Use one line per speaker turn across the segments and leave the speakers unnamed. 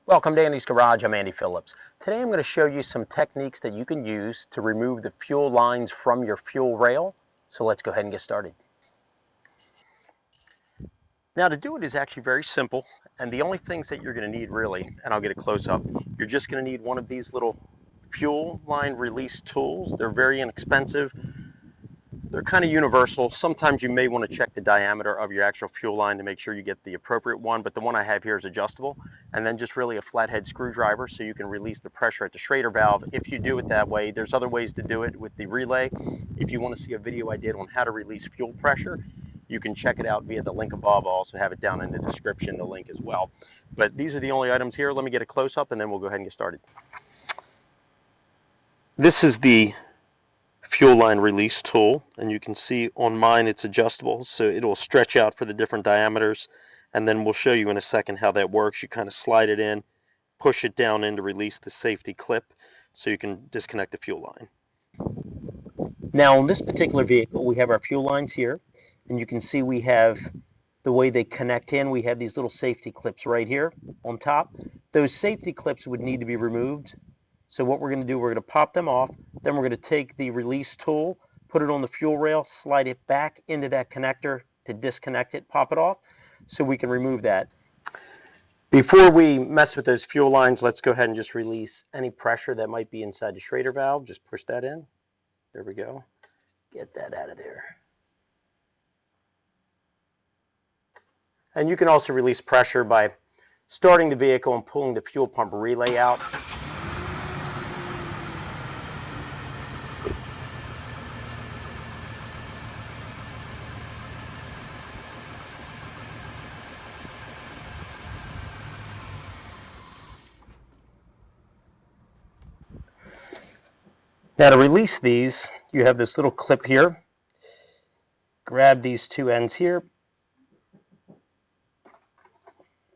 Welcome to Andy's Garage. I'm Andy Phillips. Today I'm going to show you some techniques that you can use to remove the fuel lines from your fuel rail. So let's go ahead and get started. Now to do it is actually very simple, and the only things that you're going to need really, and I'll get a close up, you're just going to need one of these little fuel line release tools. They're very inexpensive. They're kind of universal. Sometimes you may want to check the diameter of your actual fuel line to make sure you get the appropriate one, but the one I have here is adjustable. And then just really a flathead screwdriver so you can release the pressure at the Schrader valve. If you do it that way, there's other ways to do it with the relay. If you want to see a video I did on how to release fuel pressure, you can check it out via the link above. I'll also have it down in the description, the link as well. But these are the only items here. Let me get a close-up and then we'll go ahead and get started. This is the fuel line release tool, and you can see on mine it's adjustable, so it will stretch out for the different diameters, and then we'll show you in a second how that works. You kind of slide it in, push it down in to release the safety clip so you can disconnect the fuel line. Now on this particular vehicle we have our fuel lines here, and you can see we have the way they connect in. We have these little safety clips right here on top. Those safety clips would need to be removed. So what we're going to do, we're going to pop them off, then we're going to take the release tool, put it on the fuel rail, slide it back into that connector to disconnect it, pop it off, so we can remove that. Before we mess with those fuel lines, let's go ahead and just release any pressure that might be inside the Schrader valve. Just push that in. There we go. Get that out of there. And you can also release pressure by starting the vehicle and pulling the fuel pump relay out. Now to release these, you have this little clip here. Grab these two ends here,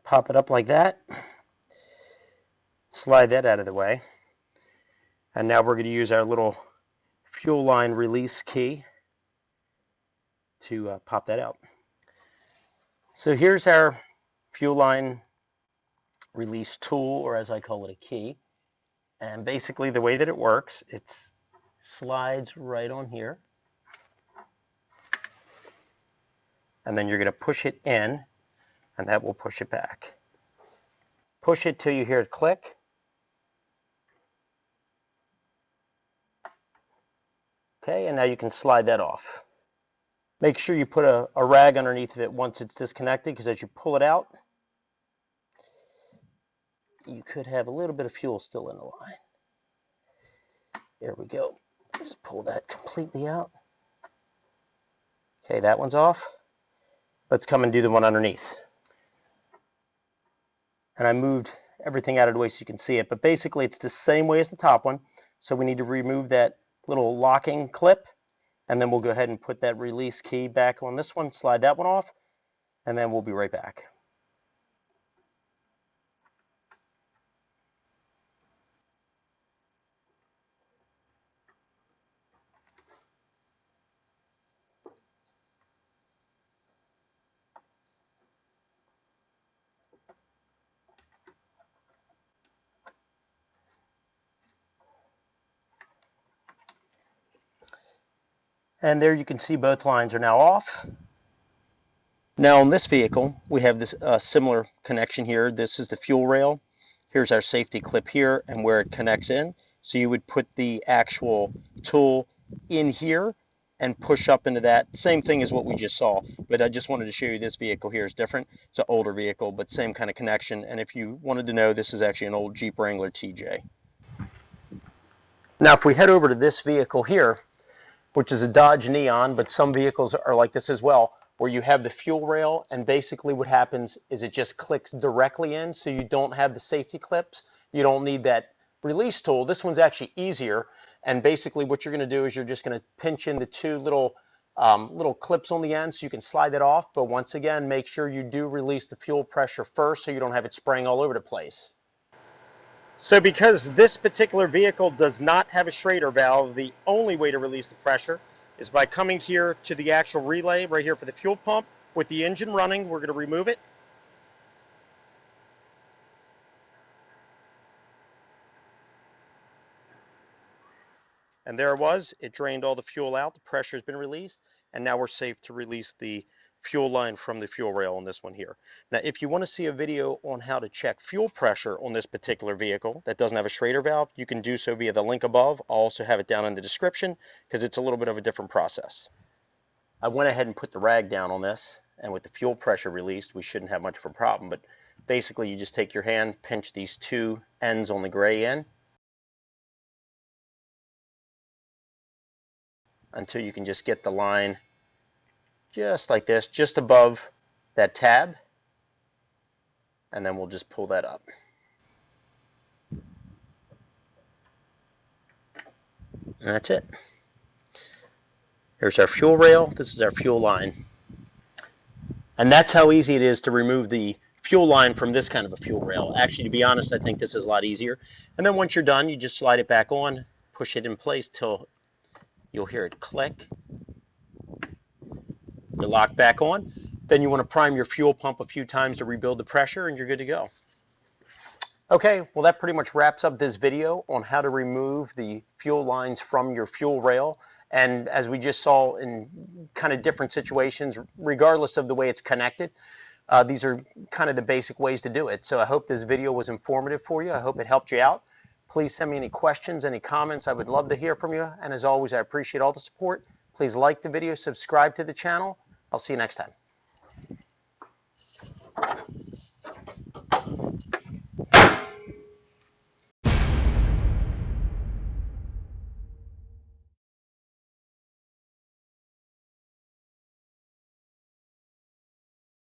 pop it up like that, slide that out of the way, and now we're going to use our little fuel line release key to pop that out. So here's our fuel line release tool, or as I call it, a key. And basically the way that it works, it slides right on here. And then you're going to push it in, and that will push it back. Push it till you hear it click. Okay, and now you can slide that off. Make sure you put a rag underneath of it once it's disconnected, because as you pull it out, you could have a little bit of fuel still in the line. There we go. Just pull that completely out. Okay, that one's off. Let's come and do the one underneath. And I moved everything out of the way so you can see it, but basically it's the same way as the top one. So we need to remove that little locking clip, and then we'll go ahead and put that release key back on this one, slide that one off, and then we'll be right back. And there you can see both lines are now off. Now on this vehicle, we have this similar connection here. This is the fuel rail. Here's our safety clip here and where it connects in. So you would put the actual tool in here and push up into that. Same thing as what we just saw, but I just wanted to show you this vehicle here is different. It's an older vehicle, but same kind of connection. And if you wanted to know, this is actually an old Jeep Wrangler TJ. Now if we head over to this vehicle here, which is a Dodge Neon, but some vehicles are like this as well, where you have the fuel rail, and basically what happens is it just clicks directly in, so you don't have the safety clips. You don't need that release tool. This one's actually easier, and basically what you're going to do is you're just going to pinch in the two little clips on the end so you can slide that off, but once again, make sure you do release the fuel pressure first so you don't have it spraying all over the place. So because this particular vehicle does not have a Schrader valve, the only way to release the pressure is by coming here to the actual relay right here for the fuel pump. With the engine running, we're going to remove it. And there it was. It drained all the fuel out. The pressure has been released. And now we're safe to release the fuel line from the fuel rail on this one here. Now, if you want to see a video on how to check fuel pressure on this particular vehicle that doesn't have a Schrader valve, you can do so via the link above. I'll also have it down in the description because it's a little bit of a different process. I went ahead and put the rag down on this, and with the fuel pressure released, we shouldn't have much of a problem. But basically, you just take your hand, pinch these two ends on the gray end until you can just get the line just like this, just above that tab, and then we'll just pull that up. And that's it. Here's our fuel rail. This is our fuel line. And that's how easy it is to remove the fuel line from this kind of a fuel rail. Actually, to be honest, I think this is a lot easier. And then once you're done, you just slide it back on, push it in place till you'll hear it click. You lock back on. Then you want to prime your fuel pump a few times to rebuild the pressure, and you're good to go. Okay, well, that pretty much wraps up this video on how to remove the fuel lines from your fuel rail. And as we just saw in kind of different situations, regardless of the way it's connected, these are kind of the basic ways to do it. So I hope this video was informative for you. I hope it helped you out. Please send me any questions, any comments. I would love to hear from you. And as always, I appreciate all the support. Please like the video, subscribe to the channel. I'll see you next time.